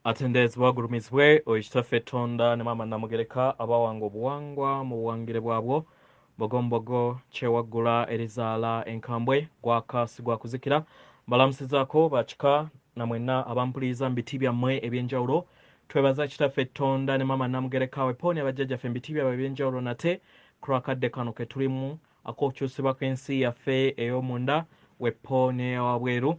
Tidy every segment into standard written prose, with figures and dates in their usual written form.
Atendezi bagulumizibwe oyitaffe Tonda ne Maama Namugereka abawanga obuwangwa mu buwangire bwabwo bogombogo kyewaggula erizaala enkambwe gwakasi gwakuzikira balamusizaako bakika namwenna abampuliriza mu biti byammwe ebyenjawulo twebaza kitaffe Tonda ne Maama Namugereka wepooni abajjajjaffe mu biti byabwe ebyenjawulo nate ku lwakadde kano ke tulimu ak'okukyusibwa kw'ensi yaffe ey'omunda wepooni ewabweru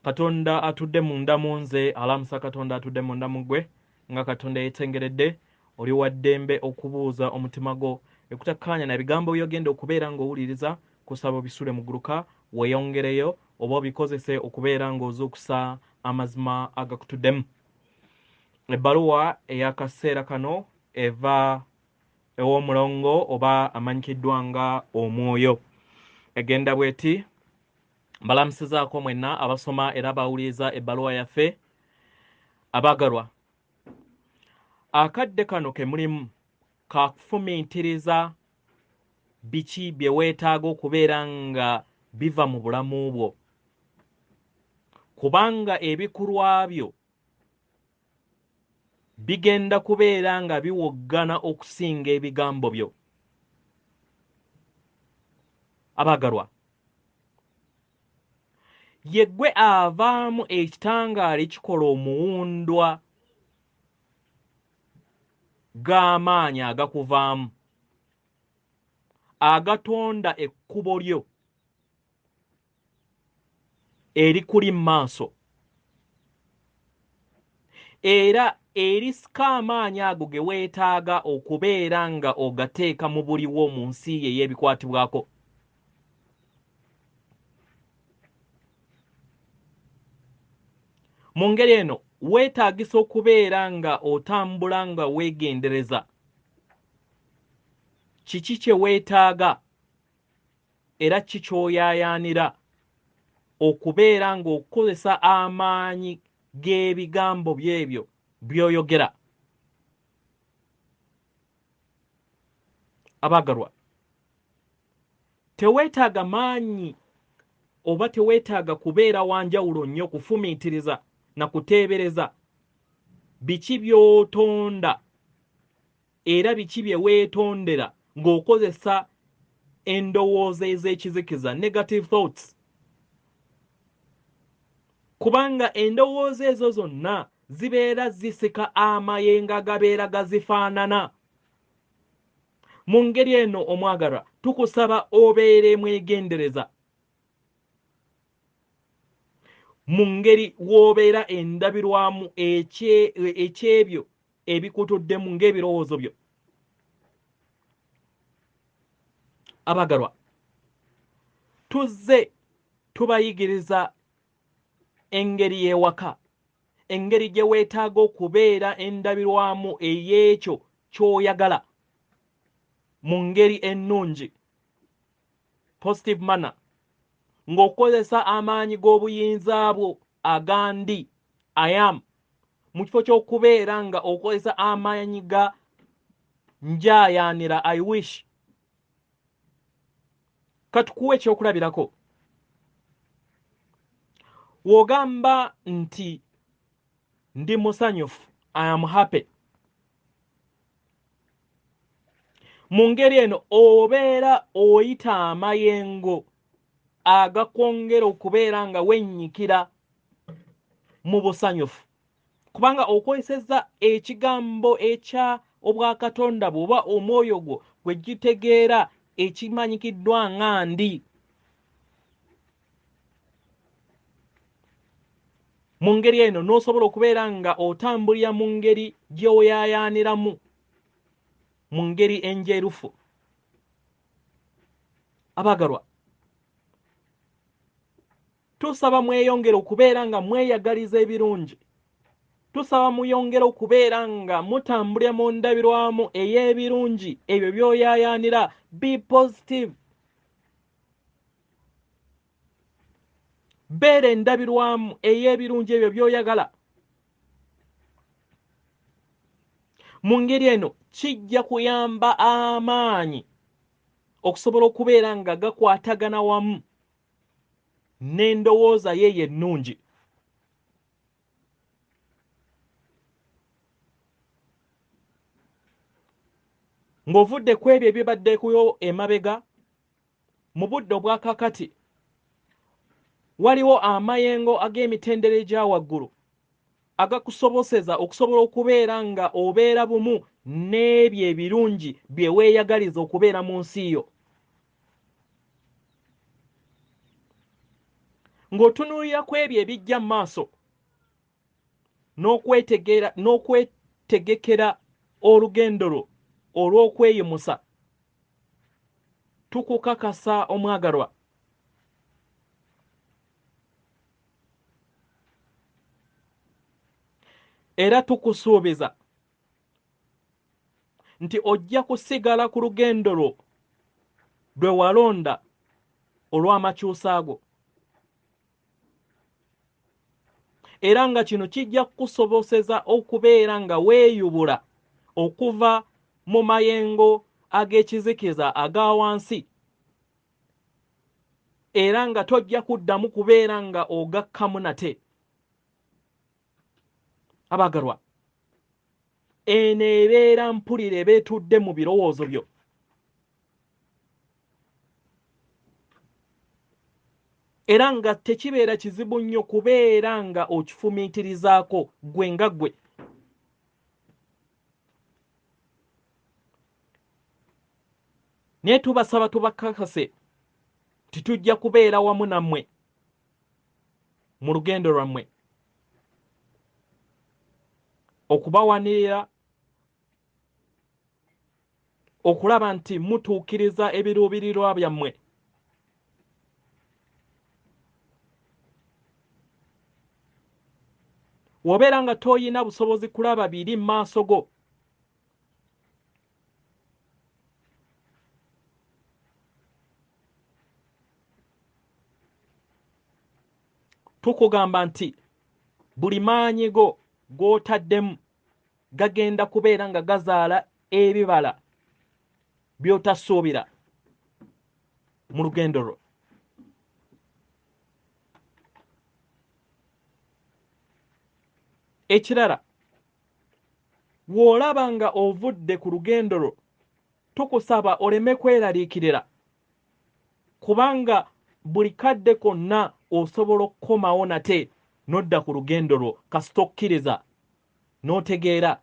Katonda atudde munda munze alamusa Katonda atudde munda mugwe nga Katonda yetengeredde oli waddembe okubuuza omutima gwo ekutakkaanya na bigambo byogenda okubeera ng'owuliriza kusaba bisule muguluka weeyongereyo oba obikozese okubeera ng'ozuukusa amazima agakutuddemu. Ebbaluwa ey'akaseera kano eva ew'Omulongo oba amanyikiddwa nga Omwoyo egenda bweti. Mbalamusizaako mwenna abasoma era abawuliriza ebbaluwa yaffe abaagalwa. Akadde kano ke mulimu kakufumiitiriza biki bye weetaaga okubeera nga biva mu bulamu bwo, kubanga ebikulwa byo bigenda kubeera nga biwoggana okusinga ebigambo byo. Abaagalwa, yeggwe avaamu ekitangaala ekikola omuwundwa g'amaanyi agakuvaamu agatonda ekkubo lyo erikuli mu maaso era erisika amaanyi ago ge weetaaga okubeera nga ogateeka mu buliwo mu nsi ye y'ebikwatibwako. Mu ngeri eno weetaagisa okubeera nga otambula nga weegendereza kiki kye weetaaga era kiki ky'oyaayaanira okubeera ng'okozesa amaanyi g'ebigambo by'ebyo by'oyogera. Abaagalwa, teweetaaga maanyi oba teweetaaga kubeera wanjawulo nnyo kufumiitiriza na kuteebereza biki by'otonda era biki bye weetondera ng'okozesa endowooza ez'ekizikiza, negative thoughts, kubanga endowooza ezo zonna zibeera zisika amayengo agabeera gazifaanana. Mu ngeri eno omwagalwa, tukusaba obeere mwegendereza mu ngeri w'obeera endabirwamu ekyebyo ebikutuddemu ng'ebirowoozo byo. Abaagalwa, tuzze tubayigiriza engeri y'ewaka, engeri gye weetaaga okubeera endabirwamu ey'ekyo ky'oyagala mu ngeri ennungi, positive manner, ng'okozesa amaanyi g'obuyinza bwo agandi I am, mu kifo ky'okubeera nga okozesa amaanyi ga njaayaanira I wish. Katukuwa ekyokulabirako. W'ogamba nti ndi musanyufu, I am happy, mu ngeri eno obeera oyita amayengo agakwongera okubeera nga wennyikira mu busanyufu, kubanga okozesezza ekigambo ekya obwakatonda bw'oba omwoyo gwo gwe gitegeera ekimanyikiddwa nga ndi. Mu ngeri eno n'osobola okubeera nga otambulira mu ngeri gy'oyaayaaniramu mu ngeri enjerufu. Abaagalwa, tusaba mweyongere okubeera nga mweyagaliza ebirungi, tusaba muyongere okubeera nga mutambulira mu ndabirwamu ey'ebirungi ebyo by'oyaayaanira. Be positive. Beera endabirwamu ey'ebirungi ebyo by'oyagala. Mu ngeri eno kijja kuyamba amaanyi okusobola okubeera nga gakwatagana wamu n'endowooza ye ennungi. ng'ovudde ku ebyo ebibaddekuyo emabega mu budde obwakakati waliwo amayengo ag'emitendera egya waggulu agakusoboseza okusobola okubeera nga obeera bumu n'ebyo ebirungi bye weeyagaliza okubeera mu nsi yo. Ng'otunuulira ku ebyo ebijja mu maaso n'okwetegekera olugendo lwo olw'okweyimusa, tukukakasa omwagalwa era tukusuubiza nti ojja kusigala ku lugendo lwo lwe walonda olw'amakyusa go, era nga kino kijja kukusoboseza okubeera nga weeyubula okuva mu mayengo ag'ekizikiza aga wansi, era nga tojja kuddamu kubeera nga ogakkamu nate. Abagalwa, eno ebeera mpulira ebeetudde mu birowoozo byo. Era nga tekibeera kizibu nnyo kubeera nga okifumiitirizaako gwe nga ggwe. Naye tubasaba tubakakase titujja kubeera wamu nammwe mu lugendo lwammwe, okubawanirira okulaba nti mutuukiriza ebiruubirirwa byammwe. Wobeera nga toyina busobozi kulaba biri mu maaso go, tukugamba nti buli maanyi go g'otaddemu gagenda kubeera nga gazaala ebibala by'otasuubira mu lugendo lwo. Ekirala, bw'olaba nga ovudde ku lugendo lwo, tukusaba oleme kweraliikirira, kubanga buli kadde konna osobola okukomawo nate n'odda ku lugendo lwo kasita okkiriza n'otegeera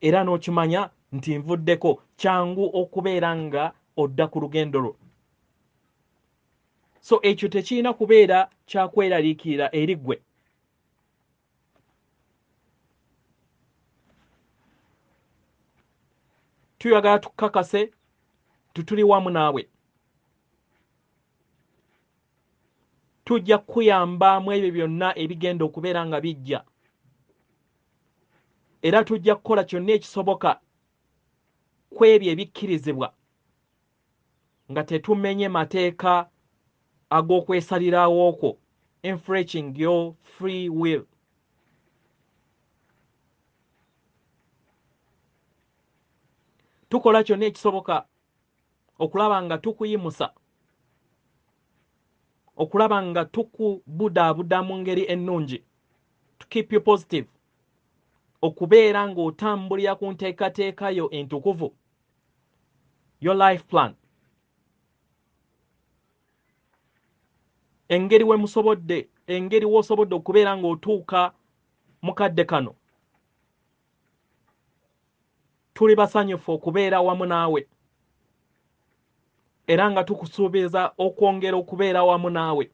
era n'okimanya nti nvuddeko, kyangu okubeera nga odda ku lugendo lwo. So ekyo tekirina kubeera kyakweraliikirira eri ggwe. Tuyagala tukakase tutuli wamu naawe. Tujja kukuyambamu ebyo byonna ebigenda okubeera nga bijja, era tujja kukola kyonna ekisoboka ku ebyo ebikkirizibwa nga tetumenye mateeka ag'okwesalirawo okwo, infringing your free will. Tukola kyonna ekisoboka okulaba nga tukuyimusa, okulaba nga tukubudaabuda mu ngeri ennungi, to keep you positive, okubeera ng'otambulira ku nteekateeka yo entukuvu, your life plan, engeri w'osobodde okubeera ng'otuuka mu kadde kano. Tuli basanyufu okubeera wamu naawe, era nga tukusuubiza okwongera okubeera wamu naawe.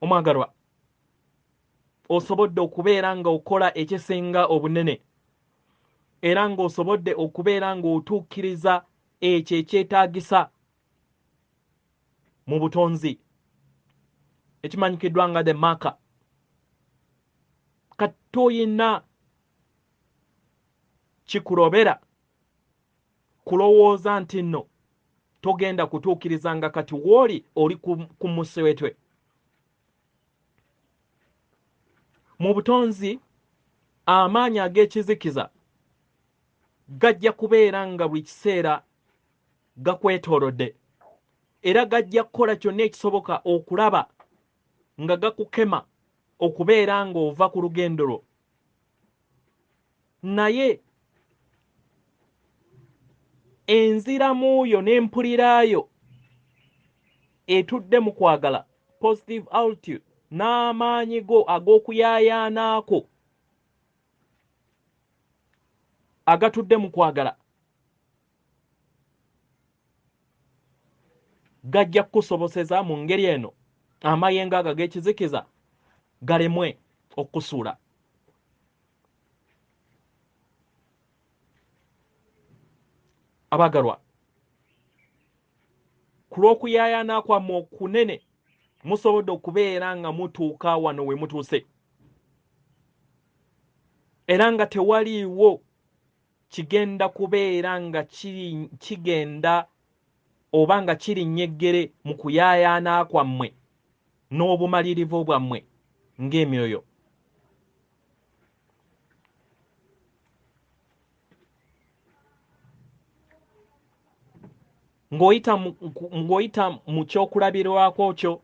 Omwagalwa, osobodde okubeera nga okola ekisinga obunene, era ng'osobodde okubeera ng'otuukiriza ekyo ekyetaagisa mu butonzi ekimanyikiddwa nga the marker. Kati toyina kikulobera kulowooza nti nno togenda kutuukiriza nga kati w'oli oli ku muswetwe. Mu butonzi amaanyi ag'ekizikiza gajja kubeera nga buli kiseera gakwetoolodde, era gajja kukola kyonna ekisoboka okulaba nga gakukema okubeera ng'ova ku lugendo lwo. Naye enziramu yo n'empuliraayo etudde mu kwagala, positive attitude, n'amaanyi go ag'okuyaayaanaako agatudde mu kwagala gajja kukusoboseza mu ngeri eno amayengo ago ag'ekizikiza galemwe okusuula. Abagalwa, ku lw'okuyaayaana kwammwe okunene musobodde okubeera nga mutuuka wano we mutuuse, era nga tewaliiwo kigenda kubeera nga kigenda oba nga kirinyeggere mu kuyaayaana kwammwe n'obumalirivu bwammwe ng'emyoyo. Ng'oyita mu kyokulabirwako kyo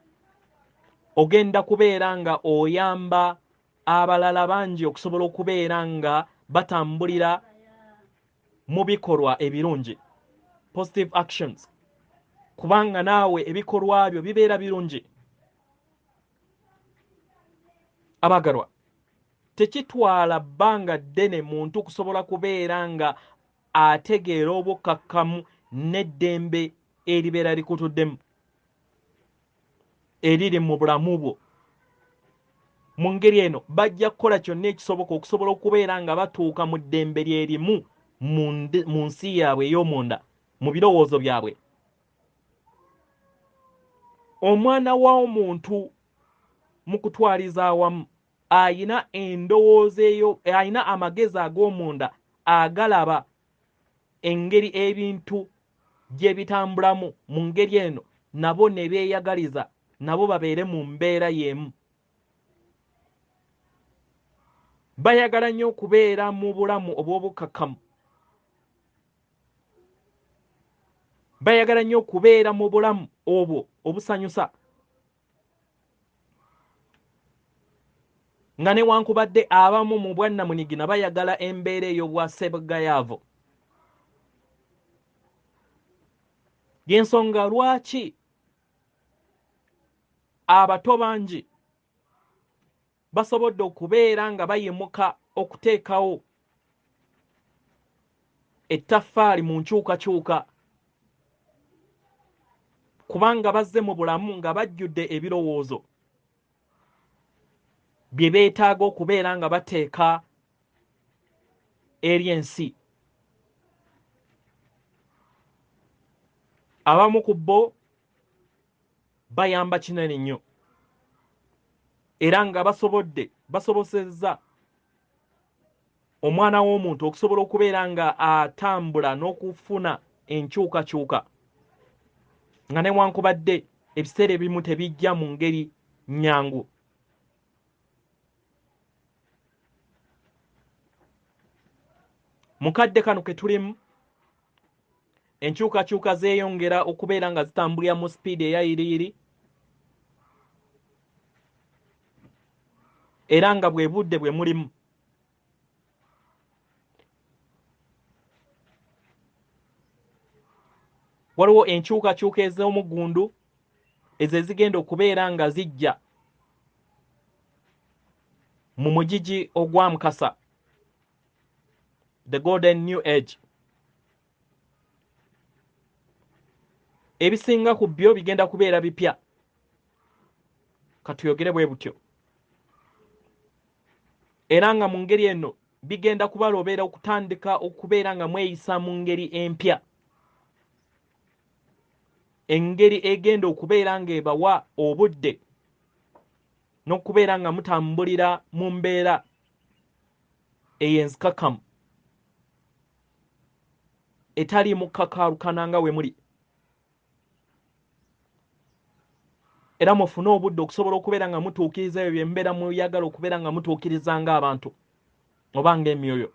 ogenda kubeera nga oyamba abalala bangi okusobola okubeera nga batambulira mu bikolwa ebirungi, positive actions, kubanga naawe ebikolwa byo bibeera birungi. Abagalwa, tekitwala bbanga ddene muntu kusobola kubeera nga ategeera obukakkamu n'eddembe eribeera likutuddemu eriri mu bulamu bwo. Mu ngeri eno bajja kukola kyonna ekisoboka okusobola okubeera nga batuuka mu ddembe lyerimu mu nsi yaabwe ey'omunda, mu birowoozo byabwe. Omwana w'omuntu mu kutwaliza awamu ayina endowooza eyo, ayina amagezi ag'omunda agalaba engeri ebintu gye bitambulamu. Mu ngeri eno nabo ne beeyagaliza nabo babeere mu mbeera y'emu. Bayagala nnyo okubeera mu bulamu obw'obukakkamu, bayagala nnyo okubeera mu bulamu obwo obusanyusa, nga newankubadde abamu mu bwannamunigina bayagala embeera ey'obwa ssebuggayaavu. Y'ensonga lwaki abato bangi basobodde okubeera nga bayimuka okuteekawo ettaffaali mu nkyukakyuka, kubanga bazze mu bulamu nga bajjudde ebirowoozo bye beetaaga okubeera nga bateeka eri ensi. Abamu ku bo bayamba kinene nnyo era nga basobosezza omwana w'omuntu okusobola okubeera nga atambula n'okufuna enkyukakyuka, nga newankubadde ebiseera ebimu tebijja mu ngeri nnyangu. Mu kadde kano ke tulimu, enkyukakyuka zeeyongera okubeera nga zitambulira mu sipiidi eyayiriyiri, era nga bwe budde bwe mulimu. Waliwo enkyukakyuka ez'omugundu ezo ezigenda okubeera nga zijja mu mugigi ogwa Mukasa, the golden new age. Ebisinga ku byo bigenda kubeera bipya, katuyogere bwe butyo, era nga mu ngeri eno bigenda kubalobeera okutandika okubeera nga mweyisa mu ngeri empya, engeri egenda okubeera nga ebawa obudde n'okubeera nga mutambulira mu mbeera ey'enzikakkamu etali mukkakaalukana nga we muli, era mufune obudde okusobola okubeera nga mutuukiriza ebyo bye mbeera muyagala okubeera nga mutuukiriza ng'abantu oba ng'emyoyo.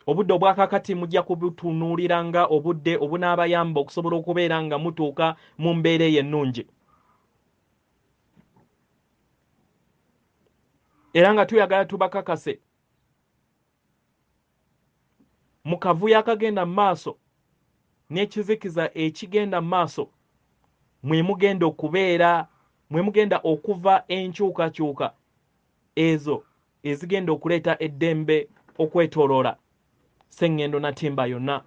Obudde obwakakati mujja kubutunuulira nga obudde obunaabayamba okusobola okubeera nga mutuuka mu mbeera eyo ennungi, era nga tuyagala tubakakase mu kavuyo akagenda mu maaso n'ekizikiza ekigenda mu maaso mwe mugenda okubeera, mwe mugenda okuva enkyukakyuka ezo ezigenda okuleeta eddembe okwetooloola Sseŋŋendo Natimba yonna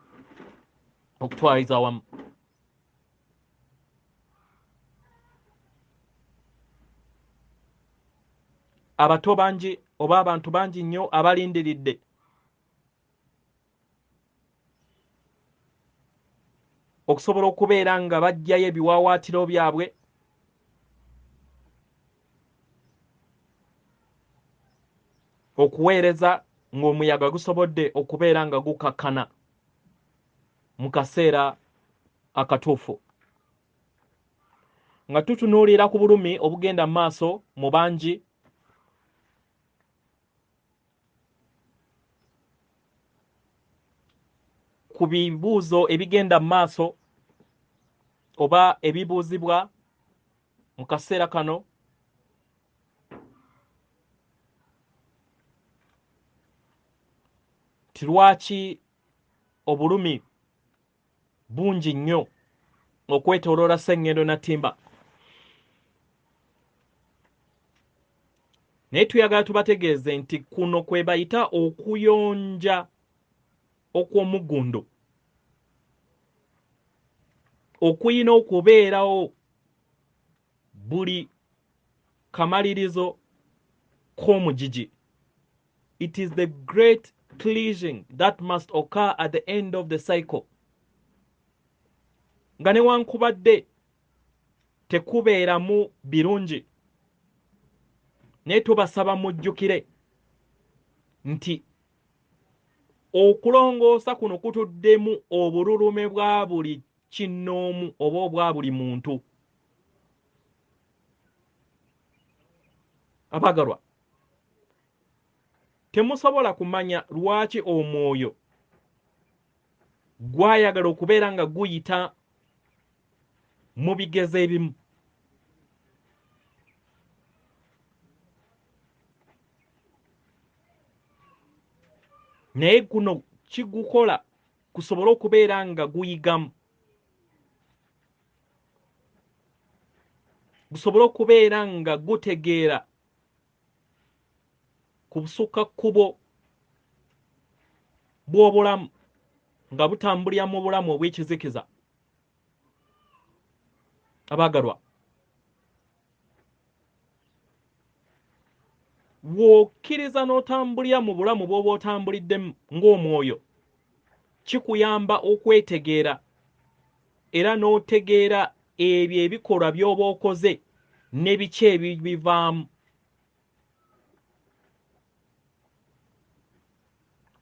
okutwaliza awamu. Abato bangi oba abantu bangi nnyo abalindiridde okusobola okubeera nga bajjayo ebiwaawaatiro byabwe okuweereza ng'omuyaga gusobodde okubeera nga gukakkana mu kaseera akatuufu. Nga tutunuulira ku bulumi obugenda mu maaso mu bangi, ku bibuuzo ebigenda mu maaso oba ebibuuzibwa mu kaseera kano, lwaki obulumi bungi nnyo okwetooloola Sseŋŋendo Natimba. Naye tuyagala tubategeeze nti kuno kwe bayita okuyonja okw'omuggundo okuyina okubeerawo buli kamalirizo k'omugigi. It is the great cleansing that must occur at the end of the cycle. Nga newankubadde tekubeeramu birungi, naye tubasaba mujjukire nti okulongoosa kuno kutuddemu obululume bwa buli kinnoomu oba obwa buli muntu. Abagalwa, temusobola kumanya lwaki omwoyo gwayagala okubeera nga guyita mu bigezo ebimu. Naye guno kigukola kusobole okubeera nga guyigamu, gusobole okubeera nga gutegeera ku busukkakkubo bw'obulamu nga butambulira mu bulamu obw'ekizikiza. Abaagalwa, bw'okkiriza n'otambulira mu bulamu bw'oba otambuliddemu ng'omwoyo, kikuyamba okwetegeera era n'otegeera ebyo ebikolwa by'oba okoze ne biki ebibivaamu.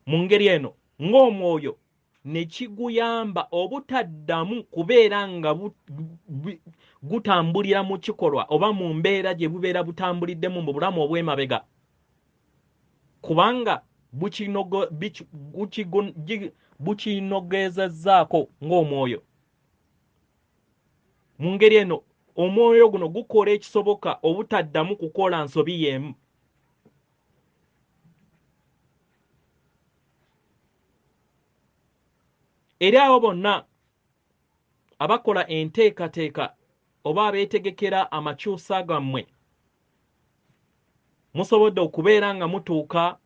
Mu ngeri eno ng'omwoyo ne kiguyamba obutaddamu kubeera nga gutambulira mu kikolwa oba mu mbeera gye bubeera butambuliddemu mu bulamu obw'emabega, kubanga bukinogezezzaako ng'omwoyo. Mu ngeri eno omwoyo guno gukola ekisoboka obutaddamu kukola nsobi y'emu. Eri abo bonna abakola enteekateeka oba abeetegekera amakyusa gammwe, musobodde okubeera nga mutuuka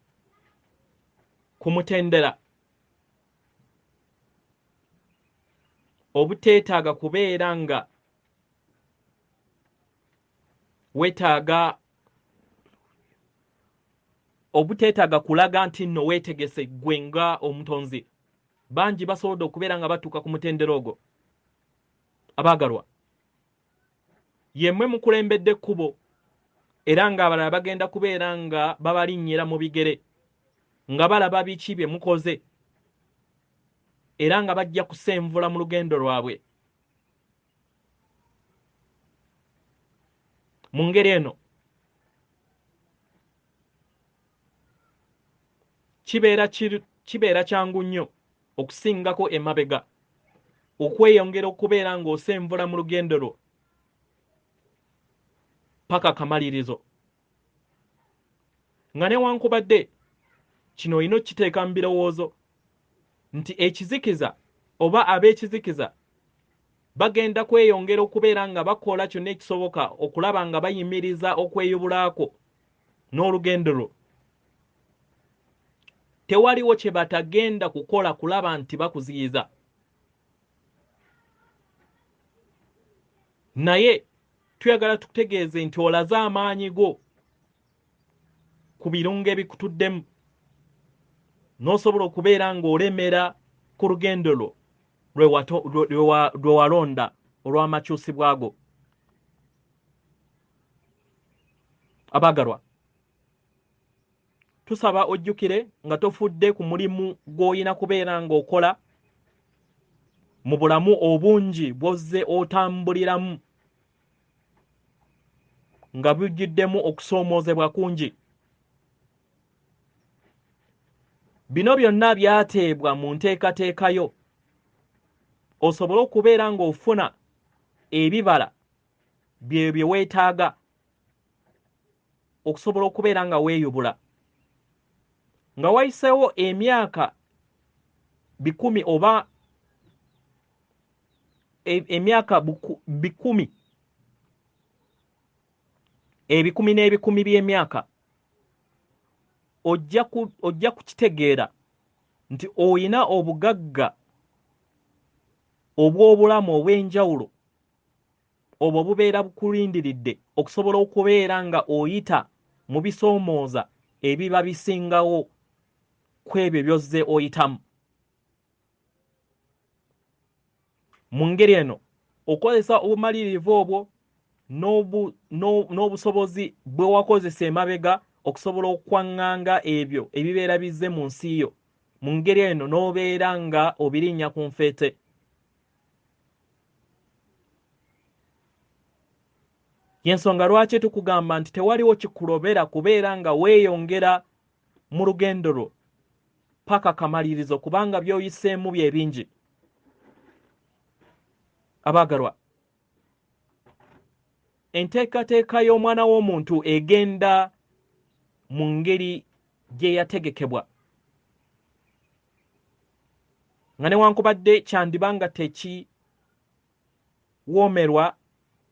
ku mutendera obuteetaaga kubeera nga weetaaga, obuteetaaga kulaga nti nno weetegese gwe nga omutonzi. Bangi basobodde okubeera nga batuuka ku mutendera ogwo. Abaagalwa, yemmwe mukulembedde ekkubo era ng'abalala bagenda kubeera nga babalinnyira mu bigere nga balaba biki bye mukoze era nga bajja kusenvula mu lugendo lwabwe. Mu ngeri eno kibeera kyangu nnyo okusingako emabega okweyongera okubeera ng'osenvula mu lugendo lwo paka kamalirizo. Nga newankubadde kino olina okiteeka mu birowoozo nti ekizikiza oba ab'ekizikiza bagenda kweyongera okubeera nga bakola kyonna ekisoboka okulaba nga bayimiriza okweyubulako n'olugendo lwo. Tewaliwo kye batagenda kukola kulaba nti bakuziyiza. Naye tuyagala tutegeeze nti olaze amaanyi go ku birungo ebikutuddemu n'osobola okubeera ng'olemera ku lugendo lwo lwe walonda olw'amakyusibwa go. Abaagalwa, tusaba ojjukire nga tofudde ku mulimu gw'olina kubeera ng'okola mu bulamu obungi bw'ozze otambuliramu nga bujjuddemu okusoomoozebwa kungi. Bino byonna byateebwa mu nteekateekayo osobole okubeera ng'ofuna ebibala bye weetaaga okusobola okubeera nga weeyubula. Nga wayiseewo emyaka 10 oba emyaka 10 ebikumi n'ebikumi by'emyaka, ojja kukitegeera nti oyina obugagga obw'obulamu obw'enjawulo obwo bubeera bukulindiridde okusobola okubeera nga oyita mu bisoomooza ebiba bisingawo ku ebyo by'ozze oyitamu. Mu ngeri eno okozesa obumalirivu obwo n'obusobozi bwe wakozesa emabega okusobola okwaŋŋanga ebyo ebibeera bizze mu nsi yo, mu ngeri eno n'obeera nga obirinnya ku nfeete. Y'ensonga lwaki tukugamba nti tewaliwo kikulobera kubeera nga weeyongera mu lugendo lwo paka kamalirizo, kubanga by'oyiseemu bye bingi. Abaagalwa, enteekateeka y'omwana w'omuntu egenda mu ngeri gye yategekebwa, nga newankubadde kyandiba nga tekiwoomerwa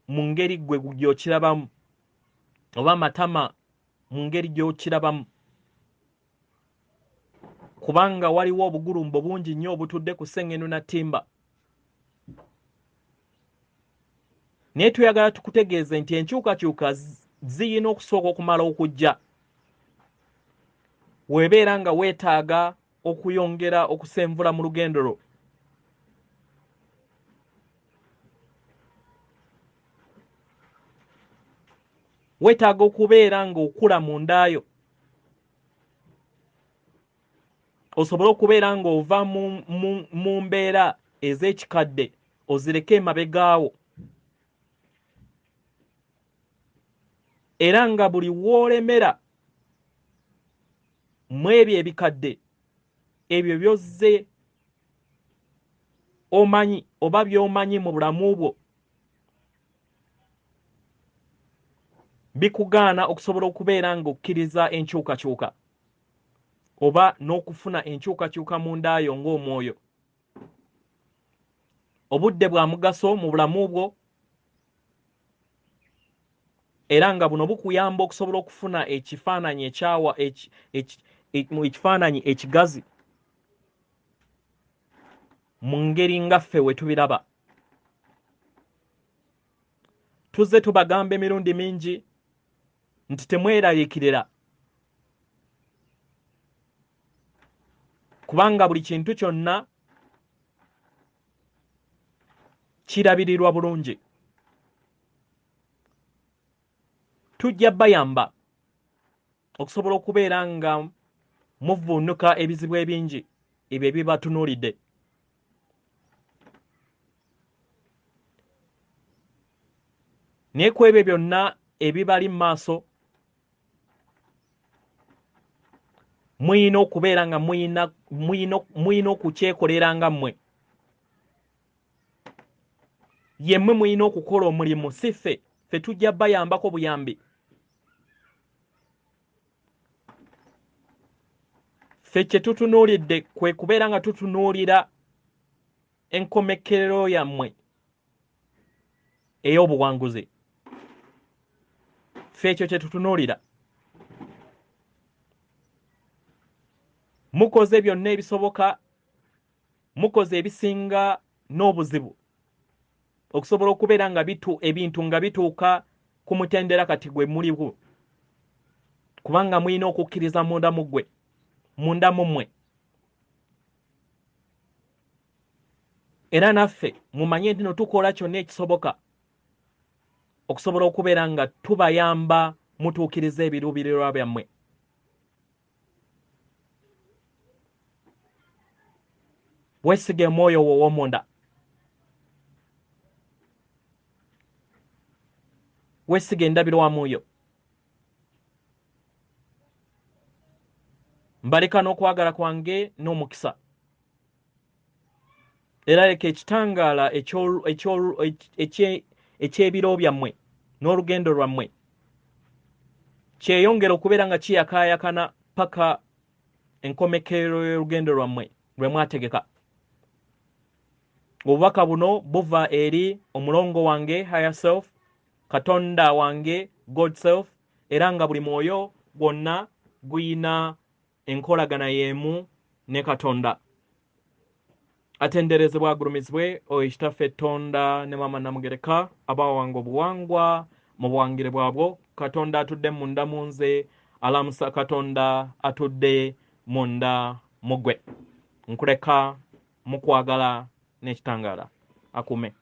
mu ngeri gwe gy'okirabamu oba amatama mu ngeri gy'okirabamu, kubanga waliwo obugulumbo bungi nnyo obutudde ku sseŋŋenu na ttimba. Naye tuyagala tukutegeeze nti enkyukakyuka ziyina okusooka okumala okujja weebeera nga weetaaga okuyongera okusenvula mu lugendo lwo. Weetaaga okubeera ng'okula mu ndaayo, osobole okubeera ng'ova mu mbeera ez'ekikadde ozireke emabegaawo, era nga buli w'olemera mu ebyo ebikadde ebyo by'ozze omanyi oba by'omanyi mu bulamu bwo bikugaana okusobola okubeera ng'okkiriza enkyukakyuka oba n'okufuna enkyukakyuka mu ndaayo ng'omwoyo. Obudde bwa mugaso mu bulamu bwo, era nga buno bukuyamba okusobola okufuna ekifaananyi ekifaananyi ekigazi mu ngeri nga ffe we tubiraba. Tuzze tubagamba emirundi mingi nti temweraliikirira, kubanga buli kintu kyonna kirabirirwa bulungi. Tujja bayamba okusobola okubeera nga muvvuunuka ebizibu ebingi ebyo ebibatunuulidde. Naye ku ebyo byonna ebibali mu maaso, muyina okubeera nga muyina okukyekolera nga mmwe. Yemmwe muyina okukola omulimu, si ffe. Ffe tujja bayambako buyambi. ffe kye tutunuulidde kwe kubeera nga tutunuulira enkomekerero yammwe ey'obuwanguzi. Ffe ekyo kye tutunuulira. Mukoze byonna ebisoboka, mukoze ebisinga n'obuzibu okusobola okubeera nga ebintu nga bituuka ku mutendera kati gwe muliwo, kubanga mulina okukkiriza munda mu mmwe. Era naffe mumanye nti no tukola kyonna ekisoboka okusobola okubeera nga tubayamba mutuukiriza ebiruubirirwa byammwe. Weesige omwoyo wo ow'omunda. Weesige endabirwamu yo. Mbaleka n'okwagala kwange n'omukisa. Era leka ekitangaala eky'ebiro byammwe n'olugendo lwammwe kyeyongera okubeera nga kiyakaayakana paka enkomekerero y'olugendo lwammwe lwe mwategeka. Obubaka buno buva eri omulongo wange higher self, Katonda wange God self, era nga buli mwoyo gwonna guyina enkolagana y'emu ne Katonda. Atenderezebwa agulumizibwe oyo kitaffe Tonda ne Maama Namugereka abawanga obuwangwa mu buwangire bwabwo. Katonda atudde munda mu nze, alamusa Katonda atudde munda mu ggwe. Nkuleka mu kwagala n'ekitangaala. Akume.